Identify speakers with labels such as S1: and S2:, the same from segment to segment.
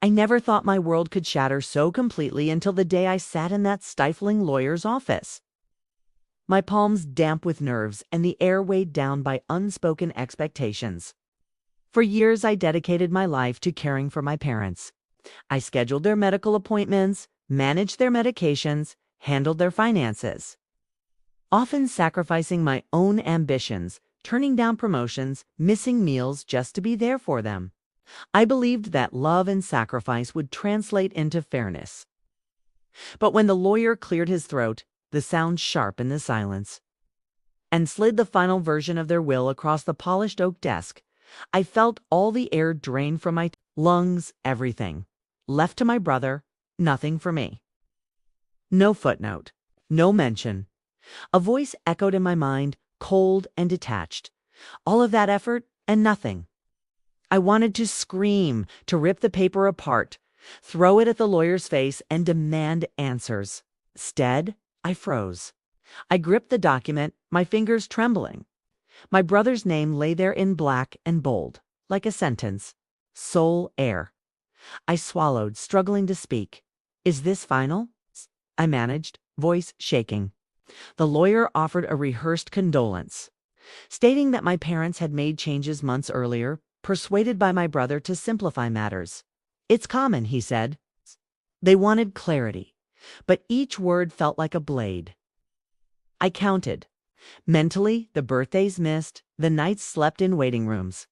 S1: I never thought my world could shatter so completely until the day I sat in that stifling lawyer's office. My palms damp with nerves and the air weighed down by unspoken expectations. For years, I dedicated my life to caring for my parents. I scheduled their medical appointments, managed their medications, handled their finances, often sacrificing my own ambitions, turning down promotions, missing meals just to be there for them. I believed that love and sacrifice would translate into fairness. But when the lawyer cleared his throat, the sound sharp in the silence, and slid the final version of their will across the polished oak desk, I felt all the air drain from my lungs, everything. Left to my brother, nothing for me. No footnote, no mention. A voice echoed in my mind, cold and detached. All of that effort and nothing. I wanted to scream, to rip the paper apart, throw it at the lawyer's face, and demand answers. Instead, I froze. I gripped the document, my fingers trembling. My brother's name lay there in black and bold, like a sentence. Sole heir. I swallowed, struggling to speak. Is this final? I managed, voice shaking. The lawyer offered a rehearsed condolence, stating that my parents had made changes months earlier, persuaded by my brother to simplify matters. It's common, he said. They wanted clarity, but each word felt like a blade. I counted. Mentally, the birthdays missed, the nights slept in waiting rooms,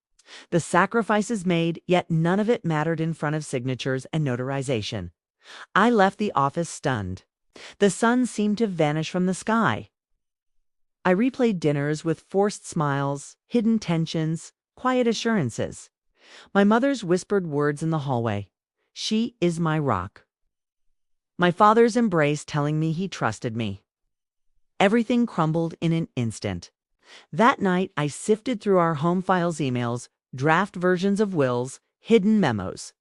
S1: the sacrifices made, yet none of it mattered in front of signatures and notarization. I left the office stunned. The sun seemed to vanish from the sky. I replayed dinners with forced smiles, hidden tensions, quiet assurances. My mother's whispered words in the hallway. She is my rock. My father's embrace telling me he trusted me. Everything crumbled in an instant. That night, I sifted through our home files emails, draft versions of wills, hidden memos.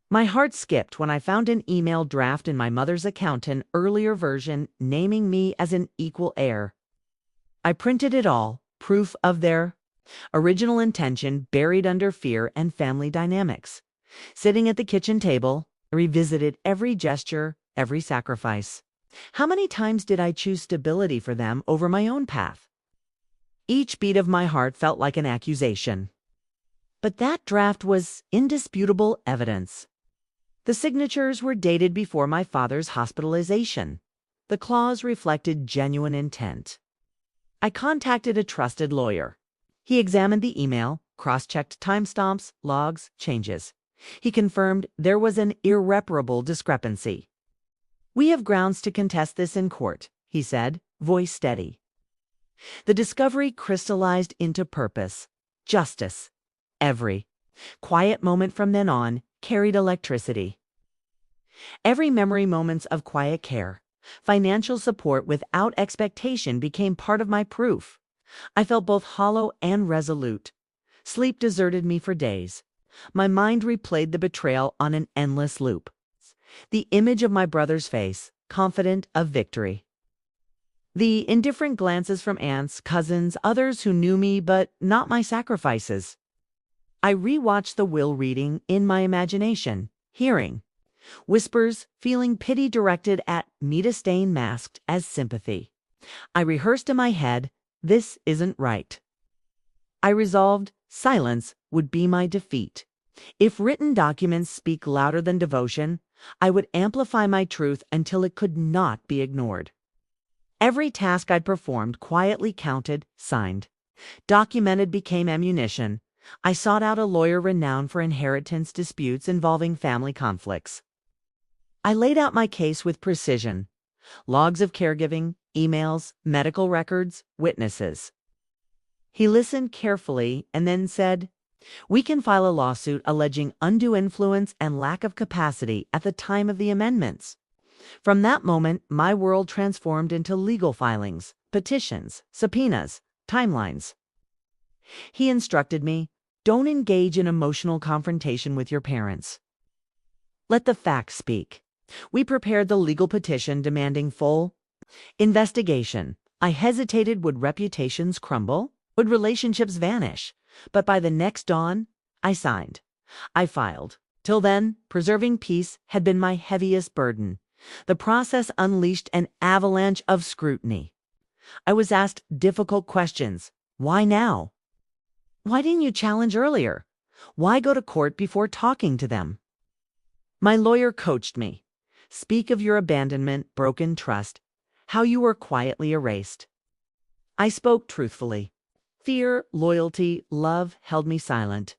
S1: My heart skipped when I found an email draft in my mother's account, an earlier version naming me as an equal heir. I printed it all, proof of their original intention buried under fear and family dynamics. Sitting at the kitchen table, I revisited every gesture, every sacrifice. How many times did I choose stability for them over my own path? Each beat of my heart felt like an accusation. But that draft was indisputable evidence. The signatures were dated before my father's hospitalization. The clause reflected genuine intent. I contacted a trusted lawyer. He examined the email, cross-checked timestamps, logs, changes. He confirmed there was an irreparable discrepancy. We have grounds to contest this in court, he said, voice steady. The discovery crystallized into purpose, justice. Every quiet moment from then on carried electricity. Every memory moments of quiet care, financial support without expectation became part of my proof. I felt both hollow and resolute. Sleep deserted me for days. My mind replayed the betrayal on an endless loop. The image of my brother's face, confident of victory. The indifferent glances from aunts, cousins, others who knew me but not my sacrifices. I rewatched the will reading in my imagination, hearing whispers, feeling pity directed at me, disdain masked as sympathy. I rehearsed in my head, this isn't right. I resolved silence would be my defeat. If written documents speak louder than devotion, I would amplify my truth until it could not be ignored. Every task I'd performed quietly counted, signed. Documented became ammunition. I sought out a lawyer renowned for inheritance disputes involving family conflicts. I laid out my case with precision. Logs of caregiving, emails, medical records, witnesses. He listened carefully and then said, we can file a lawsuit alleging undue influence and lack of capacity at the time of the amendments. From that moment, my world transformed into legal filings, petitions, subpoenas, timelines. He instructed me, don't engage in emotional confrontation with your parents. Let the facts speak. We prepared the legal petition demanding full investigation. I hesitated. Would reputations crumble? Would relationships vanish? But by the next dawn, I signed. I filed. Till then, preserving peace had been my heaviest burden. The process unleashed an avalanche of scrutiny. I was asked difficult questions. Why now? Why didn't you challenge earlier? Why go to court before talking to them? My lawyer coached me. Speak of your abandonment, broken trust, how you were quietly erased. I spoke truthfully. Fear, loyalty, love held me silent.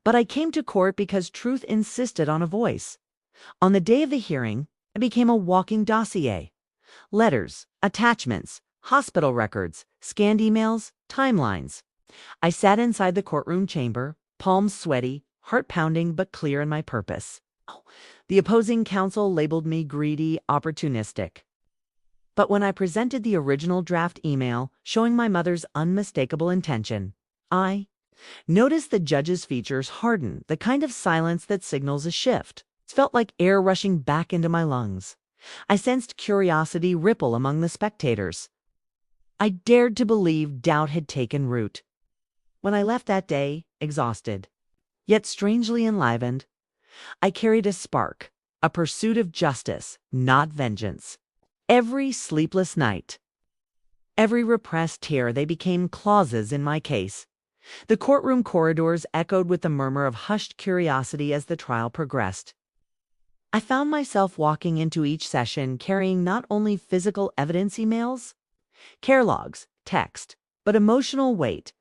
S1: But I came to court because truth insisted on a voice. On the day of the hearing, I became a walking dossier. Letters, attachments, hospital records, scanned emails, timelines. I sat inside the courtroom chamber, palms sweaty, heart pounding but clear in my purpose. The opposing counsel labeled me greedy, opportunistic. But when I presented the original draft email showing my mother's unmistakable intention, I noticed the judge's features harden, the kind of silence that signals a shift. It felt like air rushing back into my lungs. I sensed curiosity ripple among the spectators. I dared to believe doubt had taken root. When I left that day, exhausted, yet strangely enlivened, I carried a spark, a pursuit of justice, not vengeance. Every sleepless night, every repressed tear, they became clauses in my case. The courtroom corridors echoed with the murmur of hushed curiosity as the trial progressed. I found myself walking into each session carrying not only physical evidence emails, care logs, text, but emotional weight.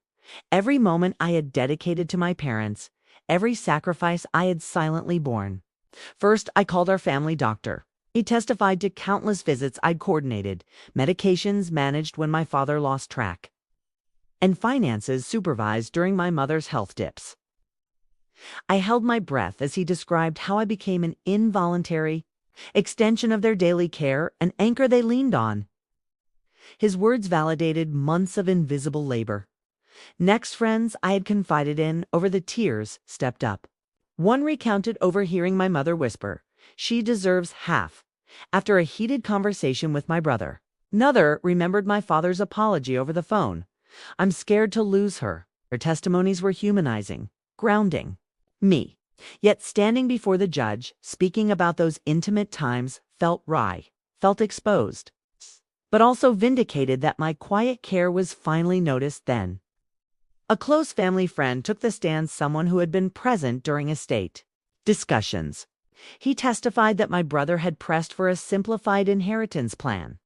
S1: Every moment I had dedicated to my parents, every sacrifice I had silently borne. First, I called our family doctor. He testified to countless visits I'd coordinated, medications managed when my father lost track, and finances supervised during my mother's health dips. I held my breath as he described how I became an involuntary extension of their daily care, an anchor they leaned on. His words validated months of invisible labor. Next, friends I had confided in over the tears stepped up. One recounted overhearing my mother whisper, "She deserves half," after a heated conversation with my brother. Another remembered my father's apology over the phone. "I'm scared to lose her." Their testimonies were humanizing, grounding. Me, yet standing before the judge, speaking about those intimate times, felt wry, felt exposed, but also vindicated that my quiet care was finally noticed then. A close family friend took the stand, someone who had been present during estate discussions. He testified that my brother had pressed for a simplified inheritance plan,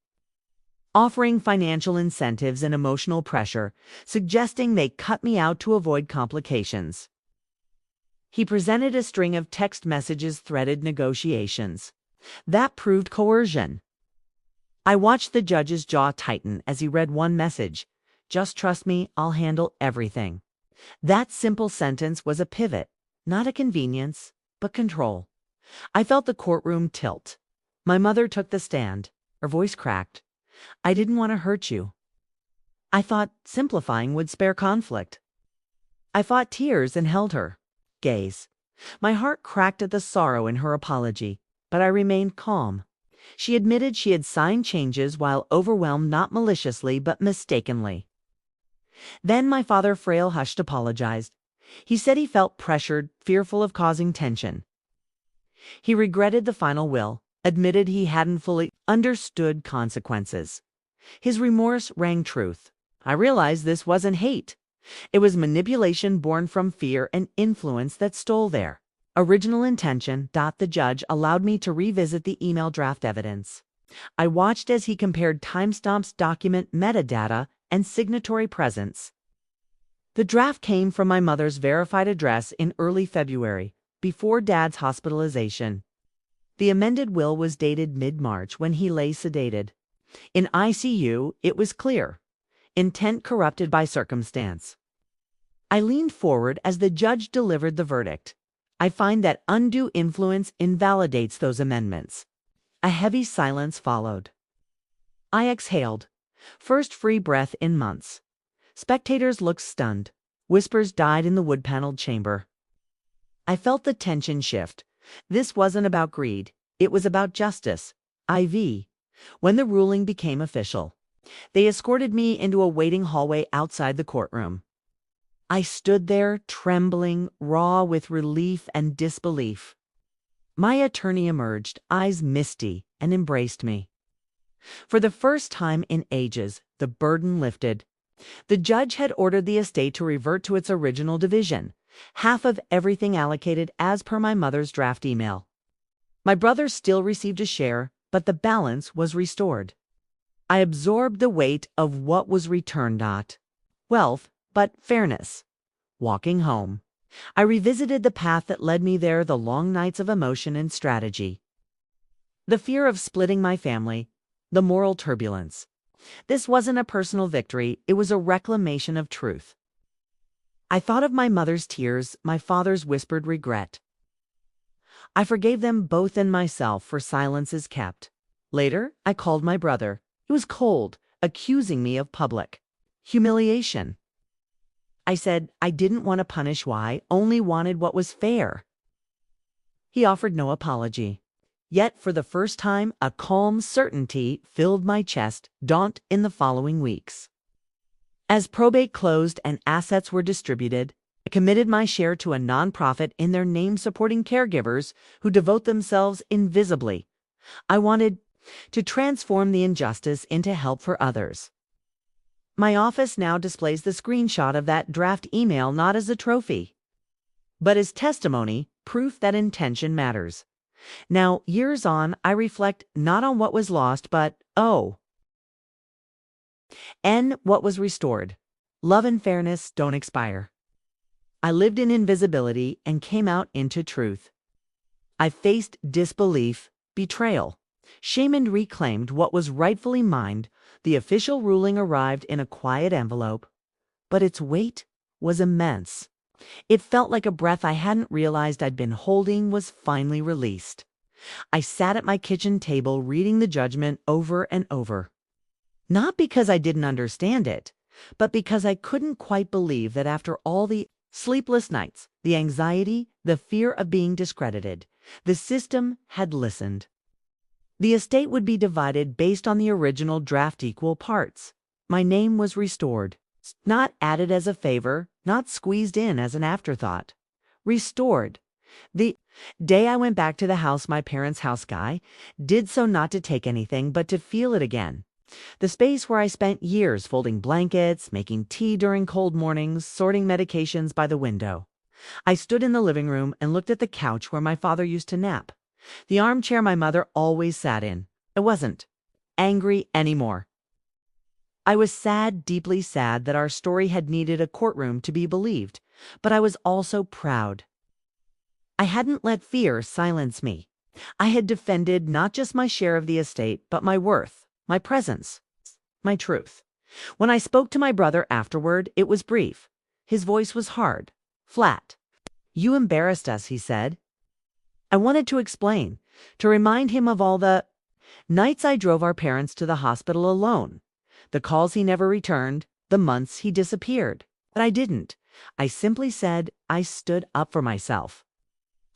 S1: offering financial incentives and emotional pressure, suggesting they cut me out to avoid complications. He presented a string of text messages threaded negotiations. That proved coercion. I watched the judge's jaw tighten as he read one message, "Just trust me, I'll handle everything." That simple sentence was a pivot, not a convenience, but control. I felt the courtroom tilt. My mother took the stand. Her voice cracked. "I didn't want to hurt you. I thought simplifying would spare conflict." I fought tears and held her gaze. My heart cracked at the sorrow in her apology, but I remained calm. She admitted she had signed changes while overwhelmed, not maliciously but mistakenly. Then my father, frail, hushed, apologized. He said he felt pressured, fearful of causing tension. He regretted the final will, admitted he hadn't fully understood consequences. His remorse rang truth. I realized this wasn't hate. It was manipulation born from fear and influence that stole their original intention. The judge allowed me to revisit the email draft evidence. I watched as he compared timestamps, document metadata, and signatory presence. The draft came from my mother's verified address in early February, before Dad's hospitalization. The amended will was dated mid-March when he lay sedated. In ICU, it was clear. Intent corrupted by circumstance. I leaned forward as the judge delivered the verdict. I find that undue influence invalidates those amendments. A heavy silence followed. I exhaled. First free breath in months. Spectators looked stunned. Whispers died in the wood-paneled chamber. I felt the tension shift. This wasn't about greed. It was about justice. IV. When the ruling became official, they escorted me into a waiting hallway outside the courtroom. I stood there, trembling, raw with relief and disbelief. My attorney emerged, eyes misty, and embraced me. For the first time in ages, the burden lifted. The judge had ordered the estate to revert to its original division, half of everything allocated as per my mother's draft email. My brother still received a share, but the balance was restored. I absorbed the weight of what was returned, not wealth, but fairness. Walking home, I revisited the path that led me there, the long nights of emotion and strategy. The fear of splitting my family, the moral turbulence. This wasn't a personal victory, it was a reclamation of truth. I thought of my mother's tears, my father's whispered regret. I forgave them both and myself for silences kept. Later, I called my brother. He was cold, accusing me of public humiliation. I said I didn't want to punish why, only wanted what was fair. He offered no apology. Yet, for the first time, a calm certainty filled my chest, daunt in the following weeks. As probate closed and assets were distributed, I committed my share to a nonprofit in their name supporting caregivers who devote themselves invisibly. I wanted to transform the injustice into help for others. My office now displays the screenshot of that draft email not as a trophy, but as testimony, proof that intention matters. Now, years on, I reflect not on what was lost, but, what was restored. Love and fairness don't expire. I lived in invisibility and came out into truth. I faced disbelief, betrayal. Shame and reclaimed what was rightfully mine. The official ruling arrived in a quiet envelope, but its weight was immense. It felt like a breath I hadn't realized I'd been holding was finally released. I sat at my kitchen table reading the judgment over and over. Not because I didn't understand it, but because I couldn't quite believe that after all the sleepless nights, the anxiety, the fear of being discredited, the system had listened. The estate would be divided based on the original draft equal parts. My name was restored. Not added as a favor, not squeezed in as an afterthought. Restored. The day I went back to the house, my parents' house guy, did so not to take anything, but to feel it again. The space where I spent years folding blankets, making tea during cold mornings, sorting medications by the window. I stood in the living room and looked at the couch where my father used to nap. The armchair my mother always sat in. I wasn't angry anymore. I was sad, deeply sad, that our story had needed a courtroom to be believed, but I was also proud. I hadn't let fear silence me. I had defended not just my share of the estate, but my worth, my presence, my truth. When I spoke to my brother afterward, it was brief. His voice was hard, flat. "You embarrassed us," he said. I wanted to explain, to remind him of all the nights I drove our parents to the hospital alone, the calls he never returned, the months he disappeared. But I didn't. I simply said I stood up for myself.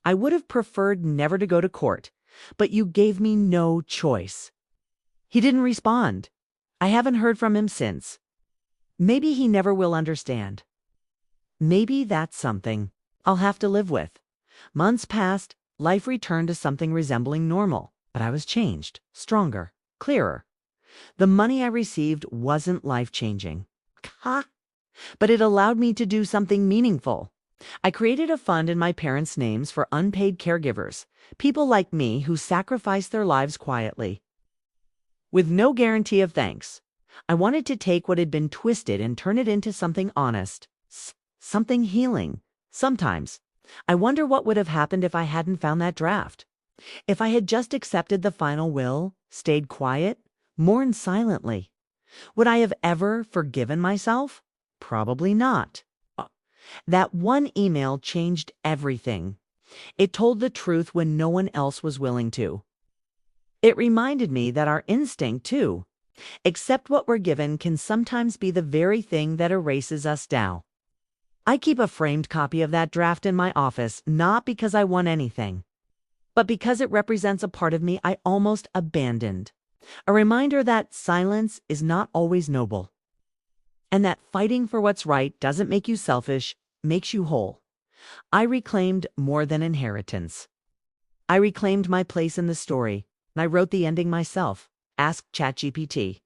S1: I would have preferred never to go to court, but you gave me no choice. He didn't respond. I haven't heard from him since. Maybe he never will understand. Maybe that's something I'll have to live with. Months passed. Life returned to something resembling normal, but I was changed, stronger, clearer. The money I received wasn't life-changing. But it allowed me to do something meaningful. I created a fund in my parents' names for unpaid caregivers, people like me who sacrificed their lives quietly. With no guarantee of thanks, I wanted to take what had been twisted and turn it into something honest, something healing. Sometimes I wonder what would have happened if I hadn't found that draft. If I had just accepted the final will, stayed quiet, mourned silently. Would I have ever forgiven myself? Probably not. That one email changed everything. It told the truth when no one else was willing to. It reminded me that our instinct, too, accept what we're given, can sometimes be the very thing that erases us down. I keep a framed copy of that draft in my office, not because I won anything, but because it represents a part of me I almost abandoned. A reminder that silence is not always noble. And that fighting for what's right doesn't make you selfish, makes you whole. I reclaimed more than inheritance. I reclaimed my place in the story, and I wrote the ending myself. Ask ChatGPT.